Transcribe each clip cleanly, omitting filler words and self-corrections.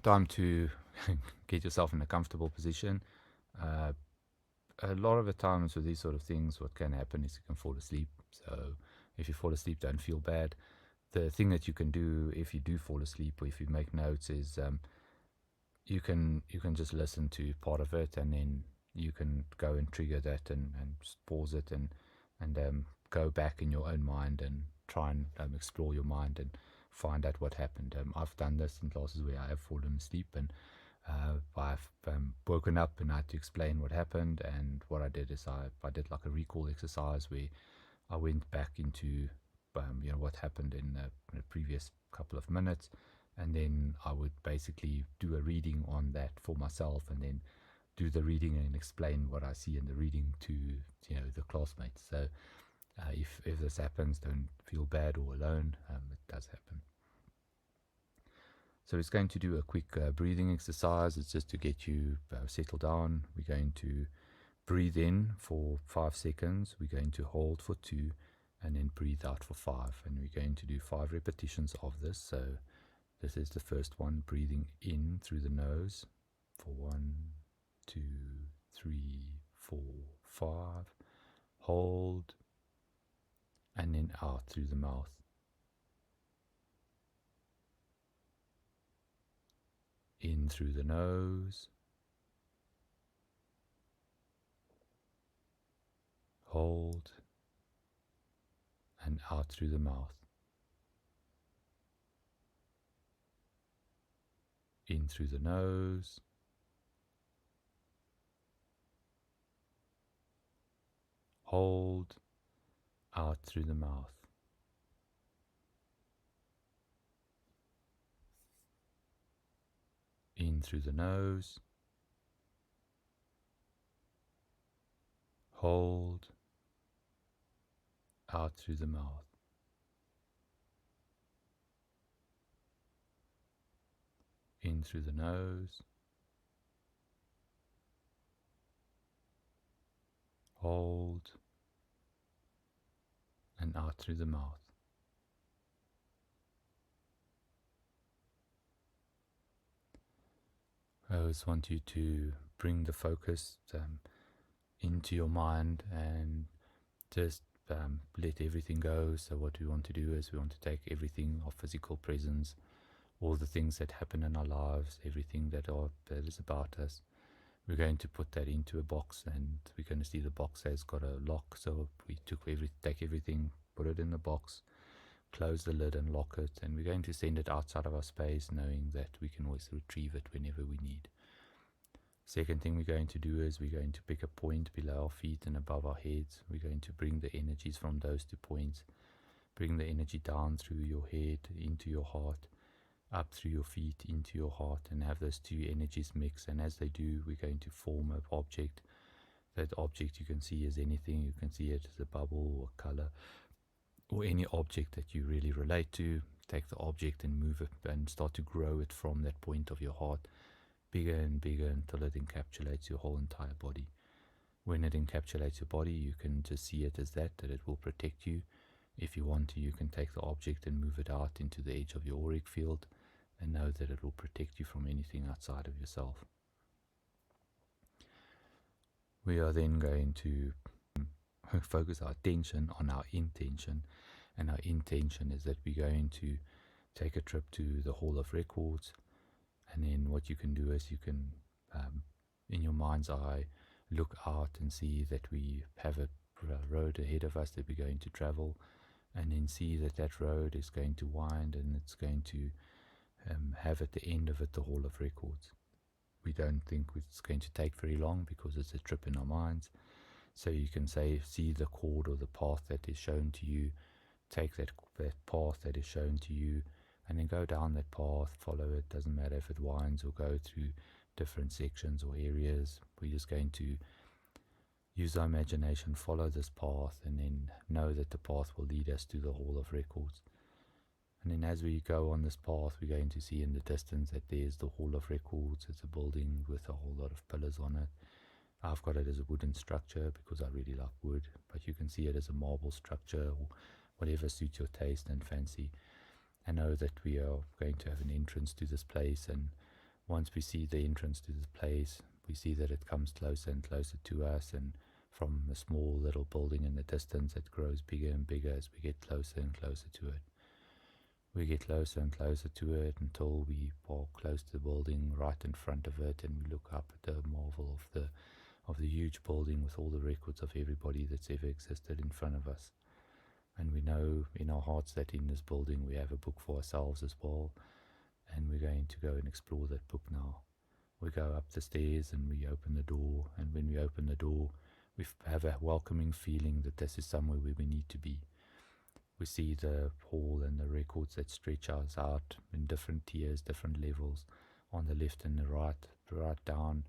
time to get yourself in a comfortable position. Uh, a lot of the times with these sort of things, what can happen is you can fall asleep. So if you fall asleep, don't feel bad. The thing that you can do if you do fall asleep or if you make notes is you can just listen to part of it, and then you can go and trigger that and just pause it and go back in your own mind and try and explore your mind and find out what happened. I've done this in classes where I have fallen asleep, and I've woken up and I had to explain what happened. And what I did is I did like a recall exercise where I went back into what happened in the previous couple of minutes, and then I would basically do a reading on that for myself, and then do the reading and explain what I see in the reading to the classmates. So if this happens, don't feel bad or alone. It does happen. So it's going to do a quick breathing exercise. It's just to get you settled down. We're going to breathe in for 5 seconds. We're going to hold for 2, and then breathe out for 5. And we're going to do 5 repetitions of this. So this is the first one, breathing in through the nose for 1, 2, 3, 4, 5. Hold, and then out through the mouth. In through the nose. Hold, and out through the mouth. In through the nose. Hold, out through the mouth. In through the nose. Hold, out through the mouth. In through the nose. Hold, and out through the mouth. I always want you to bring the focus into your mind and just let everything go. So what we want to do is we want to take everything, our physical presence, all the things that happen in our lives, everything that is about us. We're going to put that into a box, and we're going to see the box has got a lock. So we take everything, put it in the box, close the lid and lock it, and we're going to send it outside of our space, knowing that we can always retrieve it whenever we need. Second thing we're going to do is we're going to pick a point below our feet and above our heads. We're going to bring the energies from those 2 points, bring the energy down through your head into your heart, up through your feet into your heart, and have those 2 energies mix. And as they do, we're going to form an object. That object you can see as anything. You can see it as a bubble or color or any object that you really relate to. Take the object and move it and start to grow it from that point of your heart, bigger and bigger, until it encapsulates your whole entire body. When it encapsulates your body, you can just see it as that it will protect you. If you want to, you can take the object and move it out into the edge of your auric field and know that it will protect you from anything outside of yourself. We are then going to focus our attention on our intention, and our intention is that we're going to take a trip to the Hall of Records. And then what you can do is you can, in your mind's eye, look out and see that we have a road ahead of us that we're going to travel, and then see that that road is going to wind, and it's going to have at the end of it the Hall of Records. We don't think it's going to take very long because it's a trip in our minds. So you can see the chord or the path that is shown to you, take that path that is shown to you, and then go down that path, follow it. Doesn't matter if it winds or go through different sections or areas. We're just going to use our imagination, follow this path, and then know that the path will lead us to the Hall of Records. And then as we go on this path, we're going to see in the distance that there's the Hall of Records. It's a building with a whole lot of pillars on it. I've got it as a wooden structure because I really like wood, but you can see it as a marble structure or whatever suits your taste and fancy. I know that we are going to have an entrance to this place, and once we see the entrance to this place, we see that it comes closer and closer to us, and from a small little building in the distance, it grows bigger and bigger as we get closer and closer to it. We get closer and closer to it until we walk close to the building, right in front of it, and we look up at the marvel of the huge building with all the records of everybody that's ever existed in front of us. And we know in our hearts that in this building we have a book for ourselves as well, and we're going to go and explore that book now. We go up the stairs and we open the door, and when we open the door, we have a welcoming feeling that this is somewhere where we need to be. We see the hall and the records that stretch us out in different tiers, different levels, on the left and the right down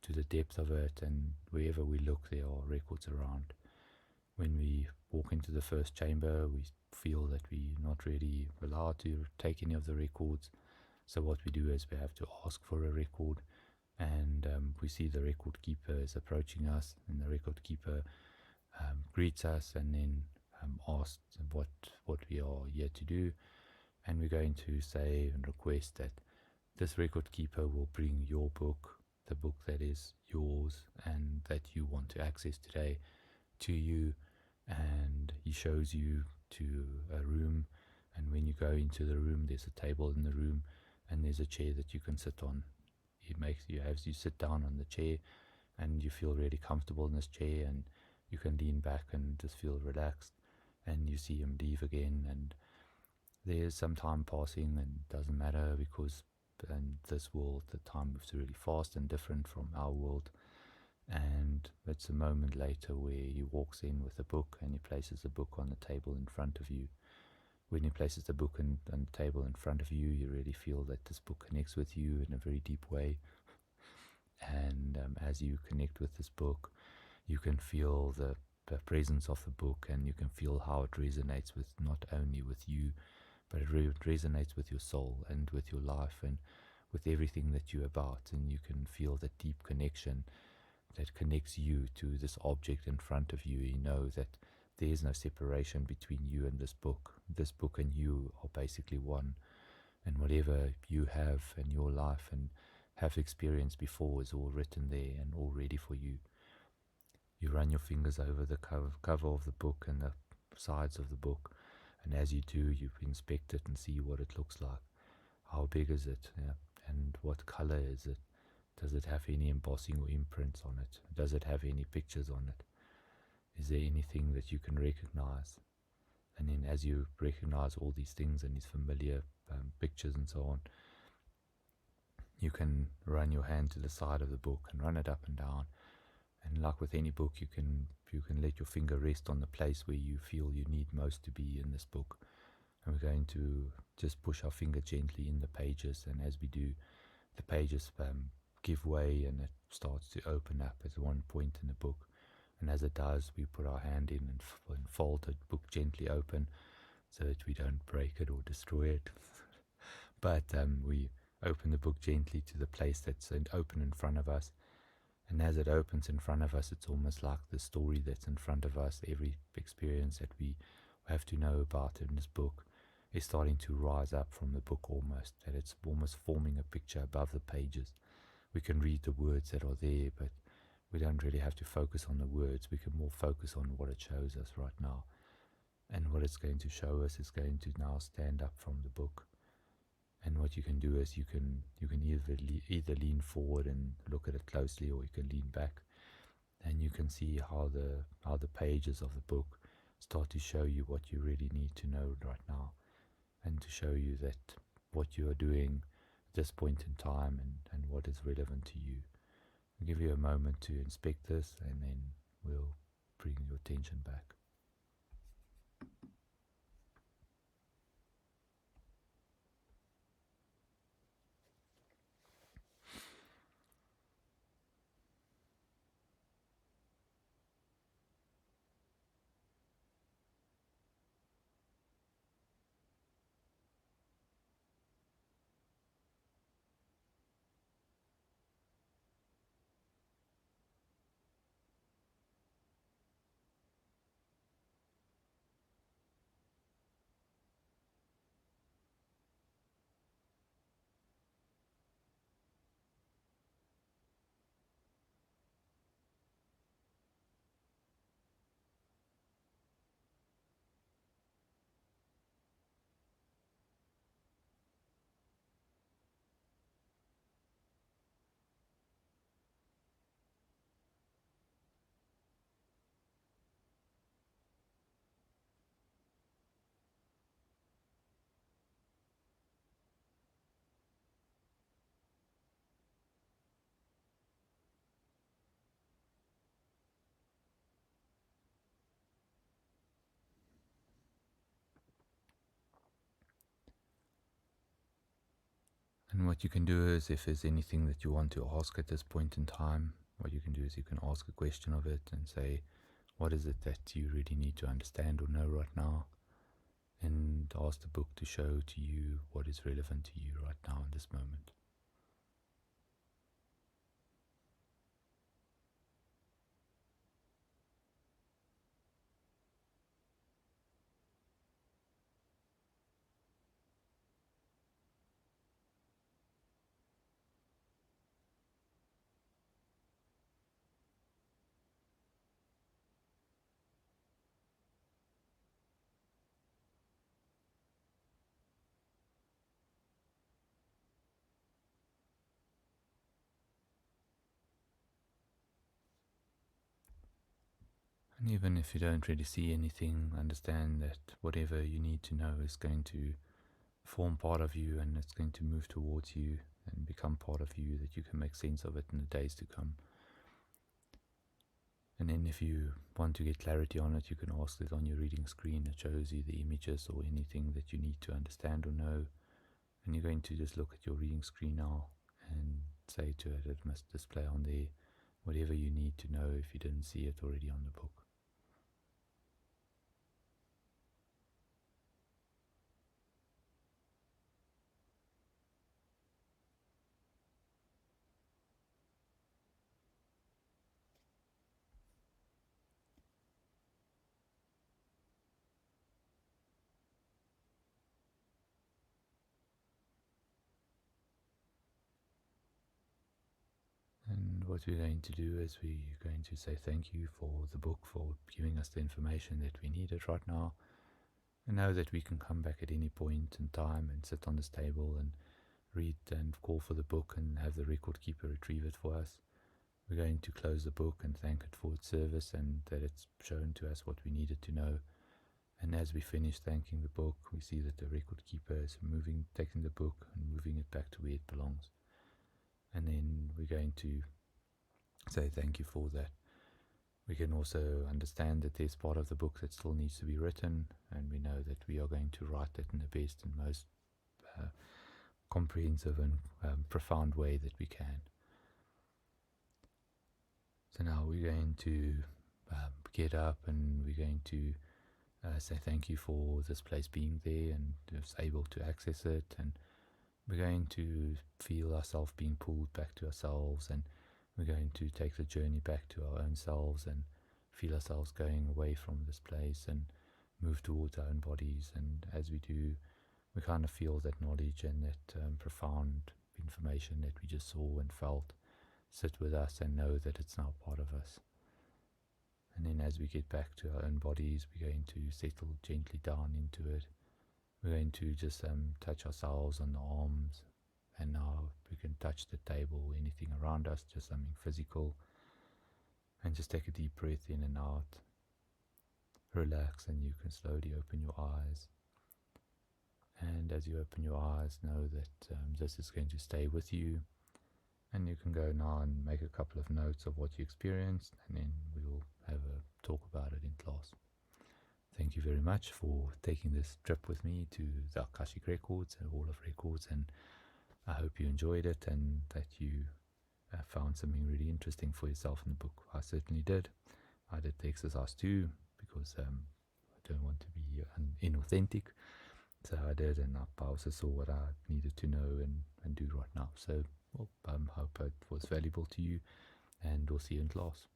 to the depth of it, and wherever we look there are records around. When we walk into the first chamber, we feel that we're not really allowed to take any of the records. So what we do is we have to ask for a record, and we see the record keeper is approaching us, and the record keeper greets us and then asks what we are here to do. And we're going to say and request that this record keeper will bring your book, the book that is yours and that you want to access today, to you. And he shows you to a room, and when you go into the room, there's a table in the room and there's a chair that you can sit on. He has you sit down on the chair, and you feel really comfortable in this chair, and you can lean back and just feel relaxed. And you see him leave again, and there's some time passing, and it doesn't matter, because in this world the time moves really fast and different from our world. And it's a moment later where he walks in with a book, and he places the book on the table in front of you. When he places the book on the table in front of you, you really feel that this book connects with you in a very deep way. And as you connect with this book, you can feel the presence of the book, and you can feel how it resonates with not only with you, but it resonates with your soul and with your life and with everything that you're about. And you can feel the deep connection that connects you to this object in front of you. You know that there is no separation between you and this book. This book and you are basically one, and whatever you have in your life and have experienced before is all written there and all ready for you. You run your fingers over the cover of the book and the sides of the book, and as you do, you inspect it and see what it looks like. How big is it? Yeah. And what color is it? Does it have any embossing or imprints on it? Does it have any pictures on it? Is there anything that you can recognize? And then as you recognize all these things and these familiar pictures and so on, you can run your hand to the side of the book and run it up and down. And like with any book, you can let your finger rest on the place where you feel you need most to be in this book. And we're going to just push our finger gently in the pages, and as we do, the pages give way and it starts to open up at one point in the book. And as it does, we put our hand in and fold the book gently open so that we don't break it or destroy it. But we open the book gently to the place that's open in front of us. And as it opens in front of us, it's almost like the story that's in front of us. Every experience that we have to know about in this book is starting to rise up from the book almost, that it's almost forming a picture above the pages. We can read the words that are there, but we don't really have to focus on the words. We can more focus on what it shows us right now. And what it's going to show us is going to now stand up from the book. And what you can do is you can either lean forward and look at it closely, or you can lean back, and you can see how the pages of the book start to show you what you really need to know right now, and to show you that what you are doing at this point in time and what is relevant to you. I'll give you a moment to inspect this, and then we'll bring your attention back. And what you can do is, if there's anything that you want to ask at this point in time, what you can do is you can ask a question of it and say, what is it that you really need to understand or know right now? And ask the book to show to you what is relevant to you right now in this moment. And even if you don't really see anything, understand that whatever you need to know is going to form part of you, and it's going to move towards you and become part of you, that you can make sense of it in the days to come. And then if you want to get clarity on it, you can ask it on your reading screen. It shows you the images or anything that you need to understand or know. And you're going to just look at your reading screen now and say to it, it must display on there whatever you need to know if you didn't see it already on the book. And what we're going to do is we're going to say thank you for the book, for giving us the information that we needed right now, and know that we can come back at any point in time and sit on this table and read and call for the book and have the record keeper retrieve it for us. We're going to close the book and thank it for its service and that it's shown to us what we needed to know. And as we finish thanking the book, we see that the record keeper is taking the book and moving it back to where it belongs. And then we're going to say thank you for that. We can also understand that there's part of the book that still needs to be written, and we know that we are going to write it in the best and most comprehensive and profound way that we can. So now we're going to get up and we're going to say thank you for this place being there and just able to access it, and we're going to feel ourselves being pulled back to ourselves, and we're going to take the journey back to our own selves and feel ourselves going away from this place and move towards our own bodies. And as we do, we kind of feel that knowledge and that profound information that we just saw and felt sit with us and know that it's now part of us. And then as we get back to our own bodies, we're going to settle gently down into it. We're going to just touch ourselves on the arms, and now we can touch the table, anything around us, just something physical. And just take a deep breath in and out. Relax, and you can slowly open your eyes. And as you open your eyes, know that this is going to stay with you. And you can go now and make a couple of notes of what you experienced, and then we'll have a talk about it in class. Thank you very much for taking this trip with me to the Akashic Records and Hall of Records, and I hope you enjoyed it and that you found something really interesting for yourself in the book. I certainly did. I did the exercise too, because I don't want to be inauthentic. So I did, and I also saw what I needed to know and do right now. So I hope it was valuable to you, and we'll see you in class.